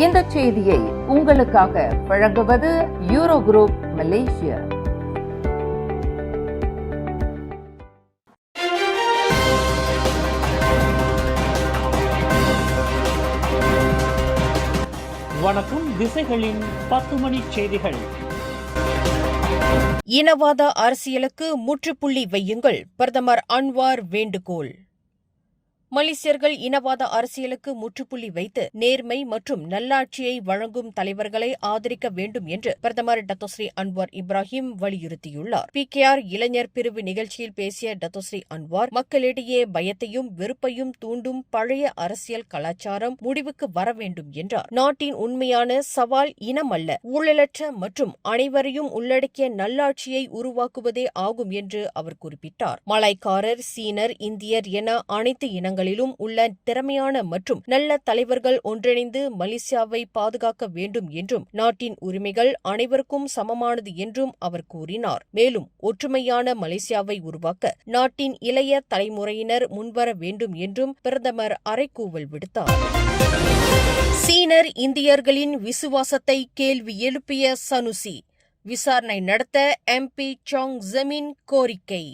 இந்த செய்தியை உங்களுக்காக வழங்குவது யூரோ குரூப் மலேசியா. வணக்கம். திசைகளின் 10 மணி செய்திகள். இனவாத அரசியலுக்கு முற்றுப்புள்ளி வையுங்கள், பிரதமர் அன்வார் வேண்டுகோள். மலேசியர்கள் இனவாத அரசியலுக்கு முற்றுப்புள்ளி வைத்து நேர்மை மற்றும் நல்லாட்சியை வழங்கும் தலைவர்களை ஆதரிக்க வேண்டும் என்று பிரதமர் டத்தோஸ்ரீ அன்வார் இப்ராஹிம் வலியுறுத்தியுள்ளார். PKR இளைஞர் பிரிவு நிகழ்ச்சியில் பேசிய டத்தோஸ்ரீ அன்வார், மக்களிடையே பயத்தையும் வெறுப்பையும் தூண்டும் பழைய அரசியல் கலாச்சாரம் முடிவுக்கு வர வேண்டும் என்றார். நாட்டின் உண்மையான சவால் இனம் அல்ல, ஊழலற்ற மற்றும் அனைவரையும் உள்ளடக்கிய நல்லாட்சியை உருவாக்குவதே ஆகும் என்று அவர் குறிப்பிட்டார். மலாய்க்காரர், சீனர், இந்தியர் என அனைத்து இனங்களிலும் உள்ள திறமையான மற்றும் நல்ல தலைவர்கள் ஒன்றிணைந்து மலேசியாவை பாதுகாக்க வேண்டும் என்றும், நாட்டின் உரிமைகள் அனைவருக்கும் சமமானது என்றும் அவர் கூறினார். மேலும் ஒற்றுமையான மலேசியாவை உருவாக்க நாட்டின் இளைய தலைமுறையினர் முன்வர வேண்டும் என்றும் பிரதமர் அறைகூவல் விடுத்தார். சீனர் இந்தியர்களின் விசுவாசத்தை கேள்வி எழுப்பிய சனுசி, விசாரணை நடத்த MP சாங் ஜமீன் கோரிக்கை.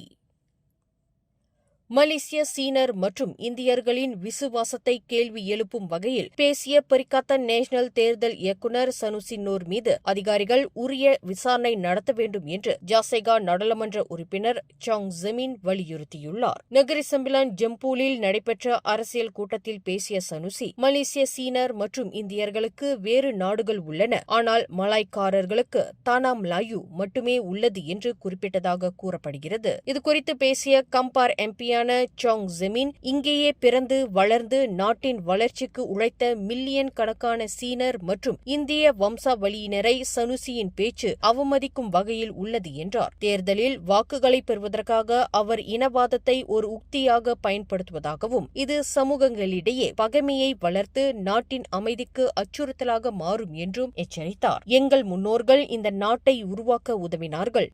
மலேசிய சீனர் மற்றும் இந்தியர்களின் விசுவாசத்தை கேள்வி எழுப்பும் வகையில் பேசிய பெரிக்காத்தன் நேஷனல் தேர்தல் இயக்குநர் சனுசி நூர் மீது அதிகாரிகள் உரிய விசாரணை நடத்த வேண்டும் என்று ஜாசைகா நாடாளுமன்ற உறுப்பினர் சாங் ஜமீன் வலியுறுத்தியுள்ளார். நகரி செம்பிலான் ஜம்பூலில் நடைபெற்ற அரசியல் கூட்டத்தில் பேசிய சனுசி, மலேசிய சீனர் மற்றும் இந்தியர்களுக்கு வேறு நாடுகள் உள்ளன, ஆனால் மலாய்க்காரர்களுக்கு தானா மலாயு மட்டுமே உள்ளது என்று குறிப்பிட்டதாக கூறப்படுகிறது. இதுகுறித்து பேசிய கம்பார் MP சாங் ஜமீன், இங்கேயே பிறந்து வளர்ந்து நாட்டின் வளர்ச்சிக்கு உழைத்த மில்லியன் கணக்கான சீனர் மற்றும் இந்திய வம்சாவளியினரை சனுசியின் பேச்சு அவமதிக்கும் வகையில் உள்ளது என்றார். தேர்தலில் வாக்குகளை பெறுவதற்காக அவர் இனவாதத்தை ஒரு உக்தியாக பயன்படுத்துவதாகவும், இது சமூகங்களிடையே பகைமையை வளர்த்து நாட்டின் அமைதிக்கு அச்சுறுத்தலாக மாறும் என்றும் எச்சரித்தார். எங்கள் முன்னோர்கள் இந்த நாட்டை உருவாக்க உதவினார்கள்.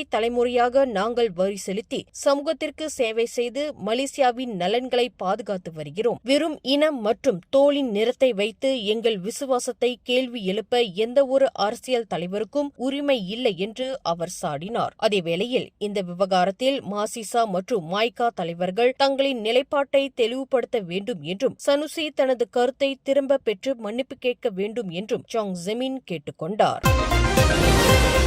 தலைமுறையாக நாங்கள் வரி செலுத்தி சமூகத்திற்கு சேவை செய்து மலேசியாவின் நலன்களை பாதுகாத்து வருகிறோம். வெறும் இனம் மற்றும் தோலின் நிறத்தை வைத்து எங்கள் விசுவாசத்தை கேள்வி எழுப்ப எந்த ஒரு அரசியல் தலைவருக்கும் உரிமை இல்லை என்று அவர் சாடினார். அதேவேளையில் இந்த விவகாரத்தில் மாசிசா மற்றும் மாய்கா தலைவர்கள் தங்களின் நிலைப்பாட்டை தெளிவுபடுத்த வேண்டும் என்றும், சனுசி தனது கருத்தை திரும்ப பெற்று மன்னிப்பு கேட்க வேண்டும் என்றும் சாங் ஜமீன் கேட்டுக் கொண்டார்.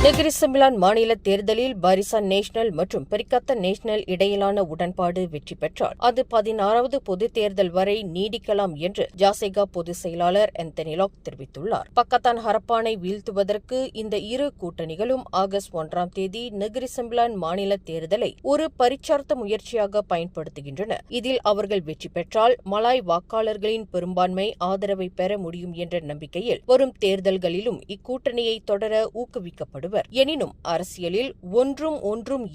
நெகிரி செம்பிலான் மாநில தேர்தலில் பாரிசான் நேஷனல் மற்றும் பெரிக்காத்தன் நேஷனல் இடையிலான உடன்பாடு வெற்றி பெற்றால் அது 16வது பொது தேர்தல் வரை நீடிக்கலாம் என்று ஜாசைகா பொதுச் செயலாளர் ஆந்தனி லாக் தெரிவித்துள்ளார். பக்கத்தான் ஹரப்பானை வீழ்த்துவதற்கு இந்த இரு கூட்டணிகளும் ஆகஸ்ட் 1ஆம் தேதி நெகிரி செம்பிலான் மாநில தேர்தலை ஒரு பரிச்சார்த்த முயற்சியாக பயன்படுத்துகின்றன. இதில் அவர்கள் வெற்றி பெற்றால் மலாய் வாக்காளர்களின் பெரும்பான்மை ஆதரவை பெற முடியும் என்ற நம்பிக்கையில் வரும் தேர்தல்களிலும் இக்கூட்டணியை தொடர ஊக்குவிக்கப்படுவர். எனினும் அரசியலில் ஒன்றும்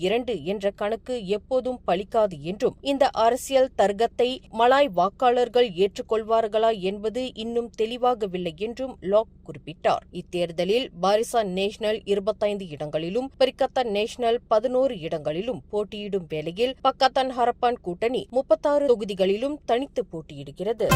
2 என்ற கணக்கு எப்போதும் பலிக்காது என்றும், இந்த அரசியல் தர்க்கத்தை மலாய் வாக்காளர்கள் ஏற்றுக்கொள்வார்களா என்பது இன்னும் தெளிவாகவில்லை என்றும் லாக் குறிப்பிட்டார். இத்தேர்தலில் பாரிசான் நேஷனல் 25 இடங்களிலும் பெரிக்காத்தன் நேஷனல் 11 இடங்களிலும் போட்டியிடும் வேளையில் பக்கத்தான் ஹரப்பான் கூட்டணி 36 தொகுதிகளிலும் தனித்து போட்டியிடுகிறது.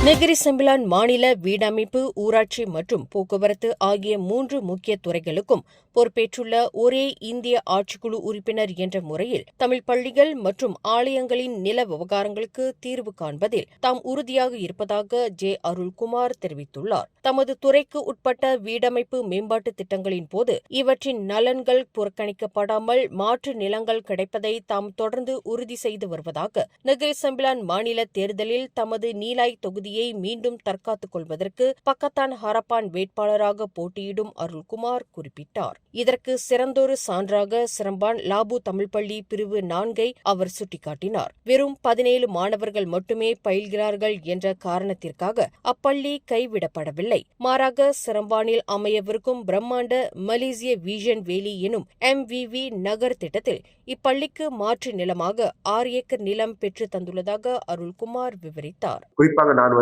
நெகிரி செம்பிலான் மாநில வீடமைப்பு, ஊராட்சி மற்றும் போக்குவரத்து ஆகிய 3 முக்கிய துறைகளுக்கும் பொறுப்பேற்றுள்ள ஒரே இந்திய ஆட்சிக்குழு உறுப்பினர் என்ற முறையில் தமிழ் பள்ளிகள் மற்றும் ஆலயங்களின் நில விவகாரங்களுக்கு தீர்வு காண்பதில் தாம் உறுதியாக இருப்பதாக ஜே அருள்குமார் தெரிவித்துள்ளார். தமது துறைக்கு உட்பட்ட வீடமைப்பு மேம்பாட்டு திட்டங்களின் போது இவற்றின் நலன்கள் புறக்கணிக்கப்படாமல் மாற்று நிலங்கள் கிடைப்பதை தாம் தொடர்ந்து உறுதி செய்து வருவதாக நெகிரி செம்பிலான் மாநில தேர்தலில் தமது நீலாய் தொகுதியை மீண்டும் தற்காத்துக் கொள்வதற்கு பக்கத்தான் ஹரப்பான் வேட்பாளராக போட்டியிடும் அருள்குமார் குறிப்பிட்டார். இதற்கு சிறந்தொரு சான்றாக சிரம்பான் லாபு தமிழ் பள்ளி பிரிவு 4 அவர் சுட்டிக்காட்டினார். வெறும் 17 மாணவர்கள் மட்டுமே பயில்கிறார்கள் என்ற காரணத்திற்காக அப்பள்ளி கைவிடப்படவில்லை. மாறாக சிரம்பானில் அமையவிருக்கும் பிரம்மாண்ட மலேசிய விஷன் வேலி எனும் MVV நகர் திட்டத்தில் இப்பள்ளிக்கு மாற்று நிலமாக 6 ஏக்கர் நிலம் பெற்று தந்துள்ளதாக அருள்குமார் விவரித்தார். குறிப்பாக நான்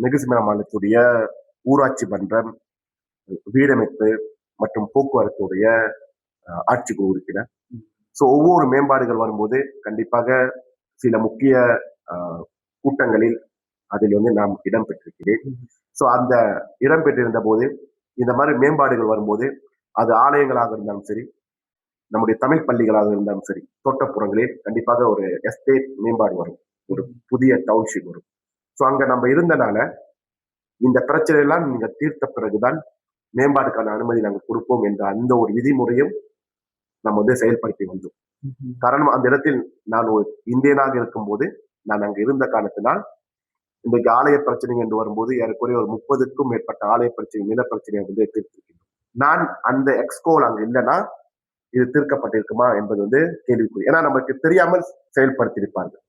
நெகிரி செம்பிலான் மாநிலத்துடைய ஊராட்சி மன்றம், வீடமைப்பு மற்றும் போக்குவரத்துடைய ஆட்சிக்குழு உறுப்பினர். ஒவ்வொரு மேம்பாடுகள் வரும்போது கண்டிப்பாக சில முக்கிய கூட்டங்களில் அதில் நாம் இடம் பெற்றிருக்கிறேன். ஸோ அந்த இடம் பெற்றிருந்த போது இந்த மாதிரி மேம்பாடுகள் வரும்போது அது ஆலயங்களாக இருந்தாலும் சரி, நம்முடைய தமிழ் பள்ளிகளாக இருந்தாலும் சரி, தோட்டப்புறங்களில் கண்டிப்பாக ஒரு எஸ்டேட் மேம்பாடு வரும், ஒரு புதிய டவுன்ஷிப் வரும். ஸோ அங்க நம்ம இருந்தனால இந்த பிரச்சனையெல்லாம் நீங்க தீர்த்த பிறகுதான் மேம்பாடுக்கான அனுமதி நாங்கள் கொடுப்போம் என்ற அந்த ஒரு விதிமுறையும் நம்ம வந்து செயல்படுத்தி வந்தோம். காரணம், அந்த இடத்தில் நான் ஒரு இந்தியனாக இருக்கும்போது நான் அங்க இருந்த காரணத்தினால் இன்றைக்கு ஆலய பிரச்சனை என்று வரும்போது ஏறக்குறைய ஒரு 30க்கும் மேற்பட்ட ஆலய பிரச்சனை, நில பிரச்சனையை வந்து தீர்த்திருக்கின்றோம். நான் அந்த எக்ஸ்கோல் அங்க இல்லைன்னா இது தீர்க்கப்பட்டிருக்குமா என்பது வந்து கேள்விக்குறி. ஏன்னா நமக்கு தெரியாமல் செயல்படுத்தியிருப்பார்கள்.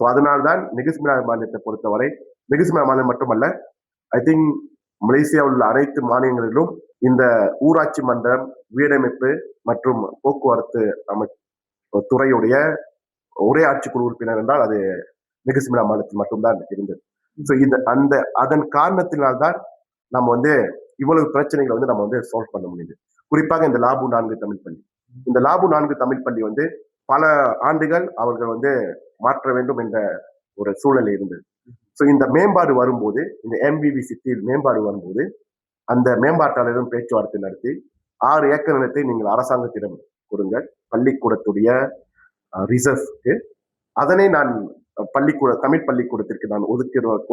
ஸோ அதனால்தான் நெகிஸ்மினா மாநிலத்தை பொறுத்தவரை, நெகிஸ்மினா மாநிலம் மட்டுமல்ல, ஐ திங்க் மலேசியாவில் உள்ள அனைத்து மாநிலங்களிலும் இந்த ஊராட்சி மன்றம், வீடமைப்பு மற்றும் போக்குவரத்து துறையுடைய ஒரே ஆட்சிக்குழு உறுப்பினர் என்றால் அது நெகிஸ்மினா மாநிலத்தில் மட்டும்தான் இருந்தது. ஸோ அதன் காரணத்தினால்தான் நம்ம வந்து இவ்வளவு பிரச்சனைகளை வந்து நம்ம வந்து சால்வ் பண்ண முடியுது. குறிப்பாக இந்த லாபு 4 தமிழ் பள்ளி, இந்த லாபு 4 தமிழ் பள்ளி வந்து பல ஆண்டுகள் அவர்கள் வந்து மாற்ற வேண்டும் என்ற ஒரு சூழல் இருந்தது. ஸோ இந்த மேம்பாடு வரும்போது, இந்த MBV சிட்டியில் மேம்பாடு வரும்போது, அந்த மேம்பாட்டாளரும் பேச்சுவார்த்தை நடத்தி 6 ஏக்கர் நிலத்தை நீங்கள் அரசாங்கத்திடம் கொடுங்கள், பள்ளிக்கூடத்துடைய ரிசர்வ்க்கு. அதனை நான் தமிழ் பள்ளிக்கூடத்திற்கு நான்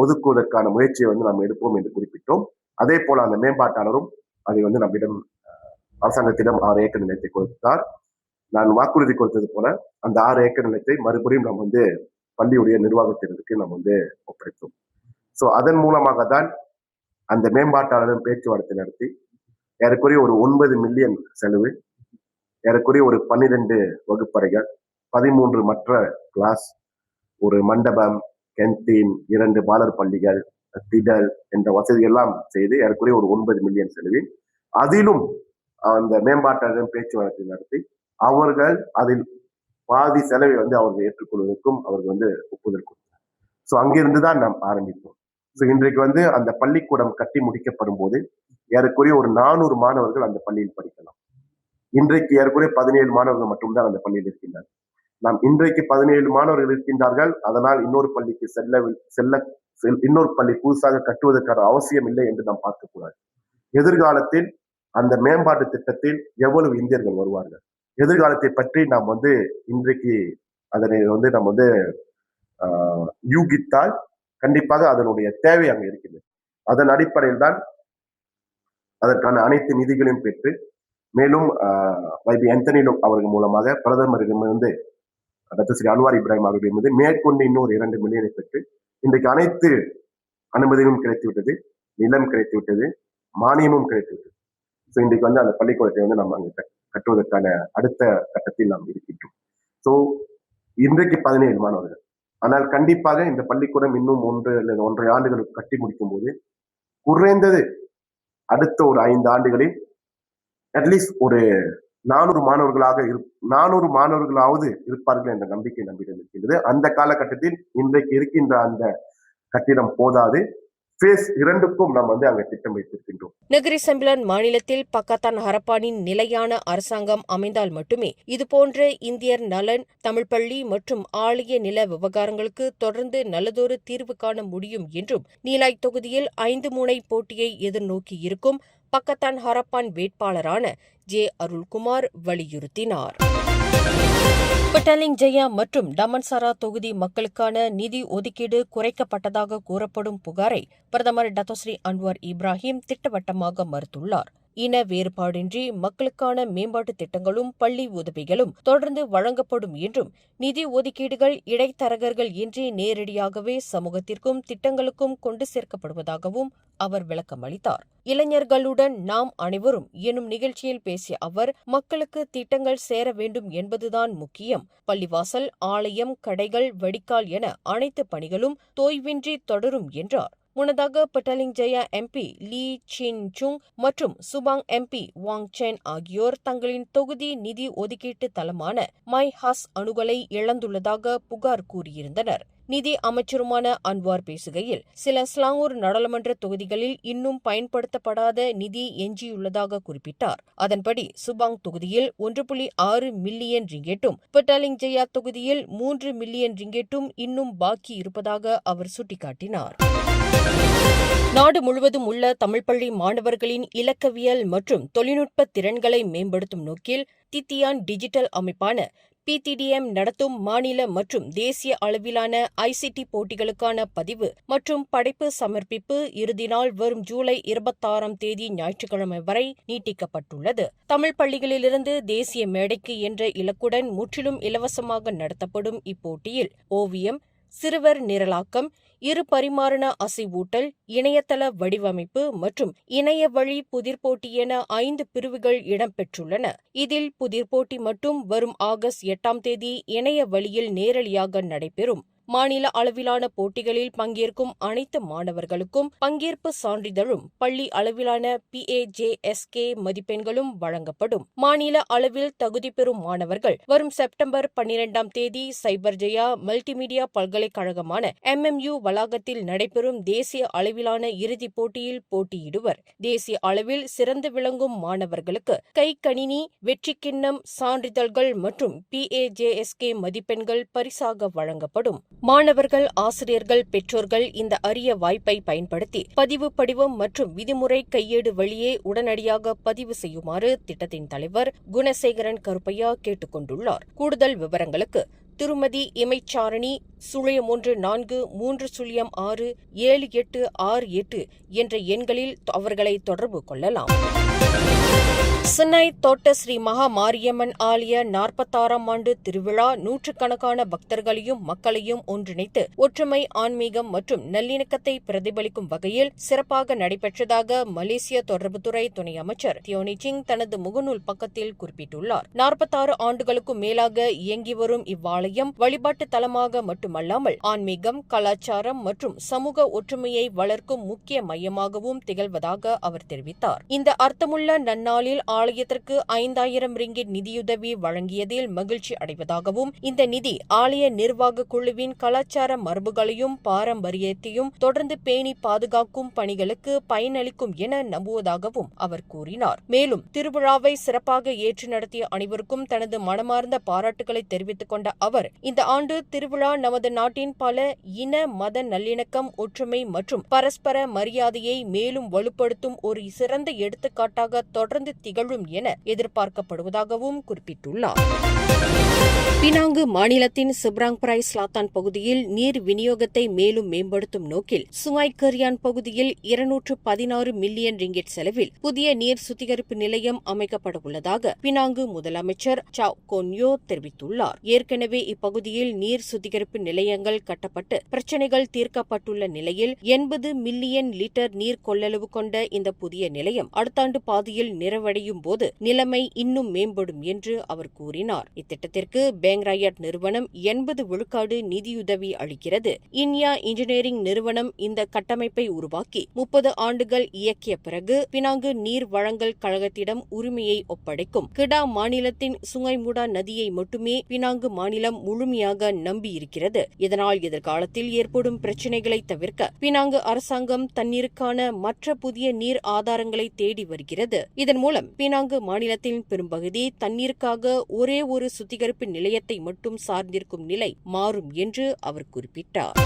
ஒதுக்குவதற்கான முயற்சியை வந்து நாம் எடுப்போம் என்று குறிப்பிட்டோம். அதே போல அந்த மேம்பாட்டாளரும் அதை வந்து நம்மிடம் அரசாங்கத்திடம் 6 ஏக்கர் நிலத்தை கொடுத்தார். நான் வாக்குறுதி கொடுத்தது போல அந்த 6 ஏக்கர் நிலத்தை மறுபடியும் நாம் வந்து பள்ளியுடைய நிர்வாகத்தினருக்கு நாம் வந்து ஒப்படைத்தோம். ஸோ அதன் மூலமாக தான் அந்த மேம்பாட்டாளரும் பேச்சுவார்த்தை நடத்தி ஏறக்குறைய ஒரு 9 மில்லியன் செலவு, ஏறக்குறைய ஒரு 12 வகுப்பறைகள், 13 மற்ற கிளாஸ், ஒரு மண்டபம், கேன்டீன், 2 பாலர் பள்ளிகள், திடல் என்ற வசதிகள் எல்லாம் செய்து ஏறக்குறைய ஒரு 9 மில்லியன் செலவில், அதிலும் அந்த மேம்பாட்டாளரும் பேச்சுவார்த்தை நடத்தி அவர்கள் அதில் பாதி செலவை வந்து அவர்கள் ஏற்றுக்கொள்வதற்கும் அவர்கள் வந்து ஒப்புதல் கொடுத்தார். ஸோ அங்கிருந்து தான் நாம் ஆரம்பித்தோம். ஸோ இன்றைக்கு வந்து அந்த பள்ளிக்கூடம் கட்டி முடிக்கப்படும் போது ஏறக்குறைய ஒரு 400 மாணவர்கள் அந்த பள்ளியில் படிக்கலாம். இன்றைக்கு ஏறக்குறைய 17 மாணவர்கள் மட்டும்தான் அந்த பள்ளியில் இருக்கின்றார்கள். நாம் இன்றைக்கு 17 மாணவர்கள் இருக்கின்றார்கள், அதனால் இன்னொரு பள்ளிக்கு இன்னொரு பள்ளி புதுசாக கட்டுவதற்கான அவசியம் இல்லை என்று நாம் பார்க்கக்கூடாது. எதிர்காலத்தில் அந்த மேம்பாட்டு திட்டத்தில் எவ்வளவு இந்தியர்கள் வருவார்கள், எதிர்காலத்தை பற்றி நாம் வந்து இன்றைக்கு அதனை வந்து நம்ம வந்து யூகித்தால் கண்டிப்பாக அதனுடைய தேவை அங்கே இருக்கிறது. அதன் அடிப்படையில் தான் அதற்கான அனைத்து நிதிகளையும் பெற்று, மேலும் வைபி ஆந்தனிலோ அவர்கள் மூலமாக பிரதமரிடமிருந்து டாக்டர் ஸ்ரீ அன்வார் இப்ராஹிம் அவர்களிடமிருந்து மேற்கொண்டு இன்னொரு 2 மில்லியனை பெற்று இன்றைக்கு அனைத்து அனுமதியும் கிடைத்துவிட்டது, நிலம் கிடைத்துவிட்டது, மானியமும் கிடைத்துவிட்டது. ஸோ இன்றைக்கு வந்து அந்த பள்ளிக்கூடத்தை வந்து நம்ம அங்கே கட்டுவதற்கான அடுத்த கட்டத்தில் நாம் இருக்கின்றோம். ஸோ இன்றைக்கு 17 மாணவர்கள், ஆனால் கண்டிப்பாக இந்த பள்ளிக்கூடம் இன்னும் 1 அல்லது 1.5 ஆண்டுகளுக்கு கட்டி முடிக்கும் போது குறைந்தது அடுத்த ஒரு 5 ஆண்டுகளில் அட்லீஸ்ட் ஒரு 400 மாணவர்களாவது இருப்பார்கள் என்ற நம்பிக்கை நம்மிடம் இருக்கின்றது. அந்த காலகட்டத்தில் இன்றைக்கு இருக்கின்ற அந்த கட்டிடம் போதாது, ஃபேஸ் 2க்கும் நாம் வந்து அங்கே திட்டம் வைத்திருக்கின்றோம். நெகிரி செம்பிலான் மாநிலத்தில் பக்கத்தான் ஹரப்பானின் நிலையான அரசாங்கம் அமைந்தால் மட்டுமே இதுபோன்ற இந்தியர் நலன், தமிழ் பள்ளி மற்றும் ஆலய நில விவகாரங்களுக்கு தொடர்ந்து நல்லதொரு தீர்வு காண முடியும் என்றும் நீலாய் தொகுதியில் 5 முனை போட்டியை எதிர்நோக்கி இருக்கும் பக்கத்தான் ஹரப்பான் வேட்பாளரான ஜே அருள்குமார் வலியுறுத்தினார். பட்டாலிங் ஜெயா மற்றும் டமன்சாரா தொகுதி மக்களுக்கான நிதி ஒதுக்கீடு குறைக்கப்பட்டதாக கூறப்படும் புகாரை பிரதமர் டாக்டர் ஸ்ரீ அன்வார் இப்ராஹிம் திட்டவட்டமாக மறுத்துள்ளார். இன வேறுபாடின்றி மக்களுக்கான மேம்பாட்டு திட்டங்களும் பள்ளி உதவிகளும் தொடர்ந்து வழங்கப்படும் என்றும், நிதி ஒதுக்கீடுகள் இடைத்தரகர்கள் இன்றி நேரடியாகவே சமூகத்திற்கும் திட்டங்களுக்கும் கொண்டு சேர்க்கப்படுவதாகவும் அவர் விளக்கமளித்தார். இளைஞர்களுடன் நாம் அனைவரும் எனும் நிகழ்ச்சியில் பேசிய அவர், மக்களுக்கு திட்டங்கள் சேர வேண்டும் என்பதுதான் முக்கியம். பள்ளிவாசல், ஆலயம், கடைகள், வடிகால் என அனைத்து பணிகளும் தோய்வின்றி தொடரும் என்றார். முன்னதாக பட்டாலிங் ஜெயா MP லீ சின் சுங் மற்றும் சுபாங் MP வாங் சென் ஆகியோர் தங்களின் தொகுதி நிதி ஒதுக்கீட்டு தளமான மை ஹாஸ் அணுகலை இழந்துள்ளதாக புகார் கூறியிருந்தனர். நிதி அமைச்சருமான அன்வார் பேசுகையில், சில ஸ்லாங்கூர் நாடாளுமன்ற தொகுதிகளில் இன்னும் பயன்படுத்தப்படாத நிதி எஞ்சியுள்ளதாக குறிப்பிட்டார். அதன்படி சுபாங் தொகுதியில் 1.6 மில்லியன் ரிங்கெட்டும், பட்டாலிங் ஜெயா தொகுதியில் 3 மில்லியன் ரிங்கெட்டும் இன்னும் பாக்கி இருப்பதாக அவர் சுட்டிக்காட்டினார். நாடு முழுவதும் உள்ள தமிழ் பள்ளி மாணவர்களின் இலக்கவியல் மற்றும் தொழில்நுட்ப திறன்களை மேம்படுத்தும் நோக்கில் தித்தியான் டிஜிட்டல் அமைப்பான PTDM நடத்தும் மாநில மற்றும் தேசிய அளவிலான ICT போட்டிகளுக்கான பதிவு மற்றும் படைப்பு சமர்ப்பிப்பு இறுதி நாள் வரும் ஜூலை 26ஆம் தேதி ஞாயிற்றுக்கிழமை வரை நீட்டிக்கப்பட்டுள்ளது. தமிழ் பள்ளிகளிலிருந்து தேசிய மேடைக்கு என்ற இலக்குடன் முற்றிலும் இலவசமாக நடத்தப்படும் இப்போட்டியில் ஓவியம், சிறுவர் நிரலாக்கம், இரு பரிமாண அசைவூட்டல், இணையதள வடிவமைப்பு மற்றும் இணைய வழி புதிர்போட்டி என 5 பிரிவுகள் இடம்பெற்றுள்ளன. இதில் புதிர்போட்டி மட்டும் வரும் ஆகஸ்ட் 8ஆம் தேதி இணைய வழியில் நேரடியாக நடைபெறும். மாநில அளவிலான போட்டிகளில் பங்கேற்கும் அனைத்து மாணவர்களுக்கும் பங்கேற்பு சான்றிதழும் பள்ளி அளவிலான PAJSK மதிப்பெண்களும் வழங்கப்படும். மாநில அளவில் தகுதி பெறும் மாணவர்கள் வரும் செப்டம்பர் 12ஆம் தேதி சைபர் ஜெயா மல்டிமீடியா பல்கலைக்கழகமான MMU வளாகத்தில் நடைபெறும் தேசிய அளவிலான இறுதிப் போட்டியில் போட்டியிடுவர். தேசிய அளவில் சிறந்து விளங்கும் மாணவர்களுக்கு கைக்கணினி, வெற்றி கிண்ணம், சான்றிதழ்கள் மற்றும் PAJSK மதிப்பெண்கள் பரிசாக வழங்கப்படும். மாணவர்கள், ஆசிரியர்கள், பெற்றோர்கள் இந்த அரிய வாய்ப்பை பயன்படுத்தி பதிவு படிவம் மற்றும் விதிமுறை கையேடு வழியே உடனடியாக பதிவு செய்யுமாறு திட்டத்தின் தலைவர் குணசேகரன் கருப்பையா கேட்டுக் கொண்டுள்ளார். கூடுதல் விவரங்களுக்கு திருமதி இமைச்சாரணி 0143067868 என்ற எண்களில் அவர்களை தொடர்பு கொள்ளலாம். சென்னை தோட்ட ஸ்ரீ மகா மாரியம்மன் ஆலய 46ஆம் ஆண்டு திருவிழா நூற்றுக்கணக்கான பக்தர்களையும் மக்களையும் ஒன்றிணைத்து ஒற்றுமை, ஆன்மீகம் மற்றும் நல்லிணக்கத்தை பிரதிபலிக்கும் வகையில் சிறப்பாக நடைபெற்றதாக மலேசிய தொடர்புத்துறை துணை அமைச்சர் தியோனி சிங் தனது முகநூல் பக்கத்தில் குறிப்பிட்டுள்ளார். 46 ஆண்டுகளுக்கும் மேலாக இயங்கி வரும் இவ்வாலயம் வழிபாட்டு தலமாக மட்டுமல்லாமல் ஆன்மீகம், கலாச்சாரம் மற்றும் சமூக ஒற்றுமையை வளர்க்கும் முக்கிய மையமாகவும் திகழ்வதாக அவர் தெரிவித்தார். இந்த அர்த்தமுள்ள நன்னாளில் ஆலயத்திற்கு 5000 ரிங்கிட் நிதியுதவி வழங்கியதில் மகிழ்ச்சி அடைவதாகவும், இந்த நிதி ஆலய நிர்வாக குழுவின் கலாச்சார மரபுகளையும் பாரம்பரியத்தையும் தொடர்ந்து பேணி பாதுகாக்கும் பணிகளுக்கு பயனளிக்கும் என நம்புவதாகவும் அவர் கூறினார். மேலும் திருவிழாவை சிறப்பாக ஏற்று நடத்திய அனைவருக்கும் தனது மனமார்ந்த பாராட்டுகளை தெரிவித்துக் கொண்ட அவர், இந்த ஆண்டு திருவிழா நமது நாட்டின் பல இன, மத நல்லிணக்கம், ஒற்றுமை மற்றும் பரஸ்பர மரியாதையை மேலும் வலுப்படுத்தும் ஒரு சிறந்த எடுத்துக்காட்டாக தொடர்ந்து திகழும் என எதிர்பார்க்கப்படுவதாகவும் குறிப்பிட்டுள்ளார். பினாங்கு மாநிலத்தின் செப்ராங் பிராய் ஸ்லாத்தான் பகுதியில் நீர் விநியோகத்தை மேலும் மேம்படுத்தும் நோக்கில் சுங்காய் கரியான் பகுதியில் 216 மில்லியன் ரிங்கெட் செலவில் புதிய நீர் சுத்திகரிப்பு நிலையம் அமைக்கப்பட உள்ளதாக பினாங்கு முதலமைச்சர் சாவ் கொன்யோ தெரிவித்துள்ளார். ஏற்கனவே இப்பகுதியில் நீர் சுத்திகரிப்பு நிலையங்கள் கட்டப்பட்டு பிரச்சினைகள் தீர்க்கப்பட்டுள்ள நிலையில் 80 மில்லியன் லிட்டர் நீர் கொள்ளளவு கொண்ட இந்த புதிய நிலையம் அடுத்த ஆண்டு பாதியில் நிறைவடையும் போது நிலைமை இன்னும் மேம்படும் என்று அவர் கூறினார். இத்திட்டத்திற்கு பேங்ராயட் நிறுவனம் 80 விழுக்காடு நிதியுதவி அளிக்கிறது. இன்யா இன்ஜினியரிங் நிறுவனம் இந்த கட்டமைப்பை உருவாக்கி 30 ஆண்டுகள் இயக்கிய பிறகு பினாங்கு நீர் வழங்கல் கழகத்திடம் உரிமையை ஒப்படைக்கும். கிடா மாநிலத்தின் சுங்கைமுடா நதியை மட்டுமே பினாங்கு மாநிலம் முழுமையாக நம்பியிருக்கிறது. இதனால் எதிர்காலத்தில் ஏற்படும் பிரச்சினைகளை தவிர்க்க பினாங்கு அரசாங்கம் தண்ணீருக்கான மற்ற புதிய நீர் ஆதாரங்களை தேடி வருகிறது. இதன் மூலம் பினாங்கு மாநிலத்தின் பெரும்பகுதி தண்ணீருக்காக ஒரே ஒரு சுத்திகரிப்பு நிலையத்தை மட்டும் சார்ந்திருக்கும் நிலை மாறும் என்று அவர் குறிப்பிட்டார்.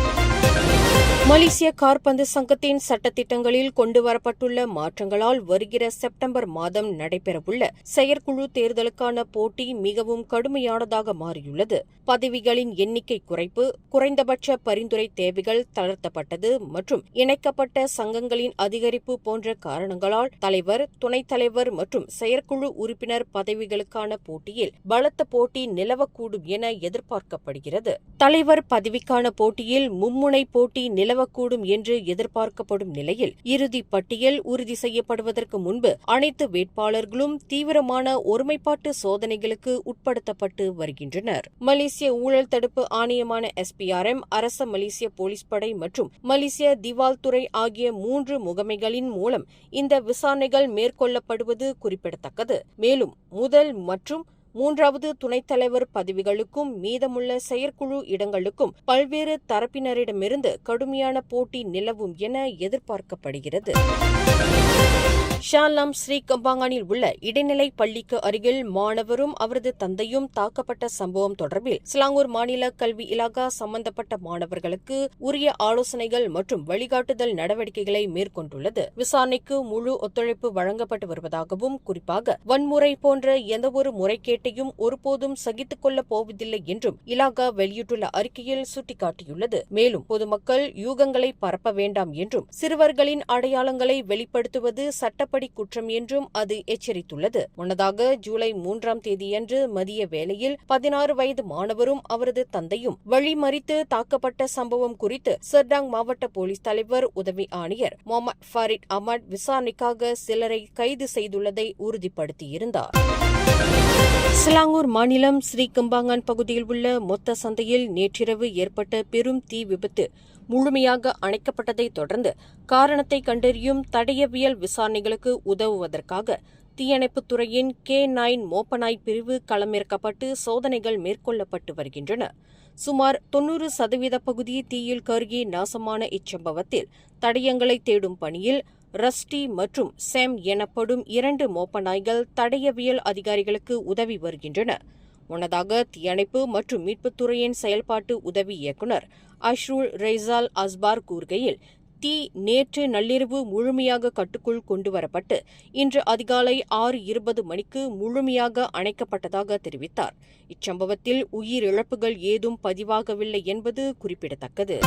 மலேசிய காற்பந்து சங்கத்தின் சட்டத்திட்டங்களில் கொண்டுவரப்பட்டுள்ள மாற்றங்களால் வருகிற செப்டம்பர் மாதம் நடைபெறவுள்ள செயற்குழு தேர்தலுக்கான போட்டி மிகவும் கடுமையானதாக மாறியுள்ளது. பதவிகளின் எண்ணிக்கை குறைப்பு, குறைந்தபட்ச பரிந்துரை தேவைகள் தளர்த்தப்பட்டது மற்றும் இணைக்கப்பட்ட சங்கங்களின் அதிகரிப்பு போன்ற காரணங்களால் தலைவர், துணைத் தலைவர் மற்றும் செயற்குழு உறுப்பினர் பதவிகளுக்கான போட்டியில் பலத்த போட்டி நிலவக்கூடும் என எதிர்பார்க்கப்படுகிறது. தலைவர் பதவிக்கான போட்டியில் மும்முனை போட்டி நிலவக்கூடும் என்று எதிர்பார்க்கப்படும் நிலையில் இறுதி பட்டியல் உறுதி செய்யப்படுவதற்கு முன்பு அனைத்து வேட்பாளர்களும் தீவிரமான ஒருமைப்பாட்டு சோதனைகளுக்கு உட்படுத்தப்பட்டு வருகின்றனர். மலேசிய ஊழல் தடுப்பு ஆணையமான SPRM, அரச மலேசிய போலீஸ் படை மற்றும் மலேசிய திவால் துறை ஆகிய 3 முகமைகளின் மூலம் இந்த விசாரணைகள் மேற்கொள்ளப்படுவது குறிப்பிடத்தக்கது. மேலும் முதல் மற்றும் 3வது துணைத் தலைவர் பதவிகளுக்கும் மீதமுள்ள செயற்குழு இடங்களுக்கும் பல்வேறு தரப்பினரிடமிருந்து கடுமையான போட்டி நிலவும் என எதிர்பார்க்கப்படுகிறது. ஷாலாம் ஸ்ரீகம்பாங்கனில் உள்ள இடைநிலை பள்ளிக்கு அருகில் மாணவரும் அவரது தந்தையும் தாக்கப்பட்ட சம்பவம் தொடர்பில் சிலாங்கூர் மாநில கல்வி இலாகா சம்பந்தப்பட்ட மாணவர்களுக்கு உரிய ஆலோசனைகள் மற்றும் வழிகாட்டுதல் நடவடிக்கைகளை மேற்கொண்டுள்ளது. விசாரணைக்கு முழு ஒத்துழைப்பு வழங்கப்பட்டு வருவதாகவும், குறிப்பாக வன்முறை போன்ற எந்தவொரு முறைகேட்டையும் ஒருபோதும் சகித்துக் கொள்ளப் போவதில்லை என்றும் இலாகா வெளியிட்டுள்ள அறிக்கையில் சுட்டிக்காட்டியுள்ளது. மேலும் பொதுமக்கள் யூகங்களை பரப்ப வேண்டாம் என்றும், சிறுவர்களின் அடையாளங்களை வெளிப்படுத்துவது சட்டப்படி குற்றம் என்றும் அது எச்சரித்துள்ளது. முன்னதாக ஜூலை 3ஆம் தேதியன்று மதிய வேளையில் 16 வயது மாணவரும் அவரது தந்தையும் வழிமறித்து தாக்கப்பட்ட சம்பவம் குறித்து சர்டாங் மாவட்ட போலீஸ் தலைவர் உதவி ஆணையர் முகமது ஃபாரிட் அஹ்மத் விசாரணைக்காக சிலரை கைது செய்துள்ளதை உறுதிப்படுத்தியிருந்தார். சிலாங்கூர் மாநிலம் ஸ்ரீகம்பாங்கன் பகுதியில் உள்ள மொத்த சந்தையில் நேற்றிரவு ஏற்பட்ட பெரும் தீ விபத்து முழுமையாக அணைக்கப்பட்டதைத் தொடர்ந்து காரணத்தை கண்டறியும் தடயவியல் விசாரணைகளுக்கு உதவுவதற்காக தீயணைப்புத் துறையின் K9 மோப்பநாய் பிரிவு களமிறக்கப்பட்டு சோதனைகள் மேற்கொள்ளப்பட்டு வருகின்றன. சுமார் 90% பகுதி தீயில் கருகி நாசமான இச்சம்பவத்தில் தடயங்களை தேடும் பணியில் ரஸ்டி மற்றும் சேம் எனப்படும் 2 மோப்பநாய்கள் தடயவியல் அதிகாரிகளுக்கு உதவி வருகின்றன. முன்னதாக தீயணைப்பு மற்றும் மீட்புத் துறையின் செயல்பாட்டு உதவி இயக்குநர் அஷ்ருல் ரெய்சால் அஸ்பார் கூறுகையில், தீ நேற்று நள்ளிரவு முழுமையாக கட்டுக்குள் கொண்டுவரப்பட்டு இன்று அதிகாலை 6:20 மணிக்கு முழுமையாக அணைக்கப்பட்டதாக தெரிவித்தார். இச்சம்பவத்தில் உயிரிழப்புகள் ஏதும் பதிவாகவில்லை என்பது குறிப்பிடத்தக்கது.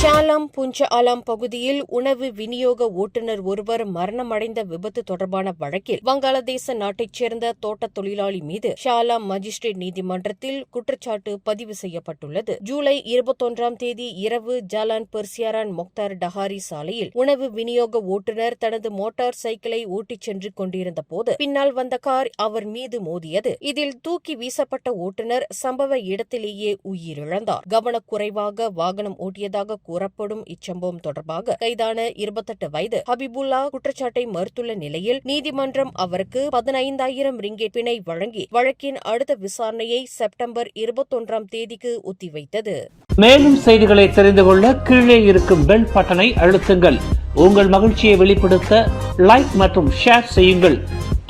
ஷாலாம் புஞ்ச ஆலாம் பகுதியில் உணவு விநியோக ஓட்டுநர் ஒருவர் மரணமடைந்த விபத்து தொடர்பான வழக்கில் வங்காளதேச நாட்டைச் சேர்ந்த தோட்டத் தொழிலாளி மீது ஷாலாம் மஜிஸ்ட்ரேட் நீதிமன்றத்தில் குற்றச்சாட்டு பதிவு செய்யப்பட்டுள்ளது. ஜூலை 21ஆம் தேதி இரவு ஜாலான் பெர்சியாரான் மொக்தார் டஹாரி சாலையில் உணவு விநியோக ஓட்டுநர் தனது மோட்டார் சைக்கிளை ஓட்டிச் சென்று கொண்டிருந்த போது பின்னால் வந்த கார் அவர் மீது மோதியது. இதில் தூக்கி வீசப்பட்ட ஓட்டுநர் சம்பவ இடத்திலேயே உயிரிழந்தார். கவனக்குறைவாக வாகனம் ஓட்டியதாக கூறப்படும் இச்சம்பவம் தொடர்பாக கைதான 28 வயது ஹபிபுல்லா குற்றச்சாட்டை மறுத்துள்ள நிலையில் நீதிமன்றம் அவருக்கு 15,000 ரிங்கெட் பிணை வழங்கி வழக்கின் அடுத்த விசாரணையை செப்டம்பர் 21ஆம் தேதிக்கு ஒத்திவைத்தது. மேலும் செய்திகளை தெரிந்து கொள்ள கீழே இருக்கும் பெல் பட்டனை அழுத்துங்கள். உங்கள் மகிழ்ச்சியை வெளிப்படுத்த லைக் மற்றும் ஷேர் செய்யுங்கள்.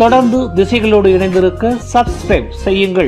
தொடர்ந்து திசைகளோடு இணைந்திருக்க சப்ஸ்கிரைப் செய்யுங்கள்.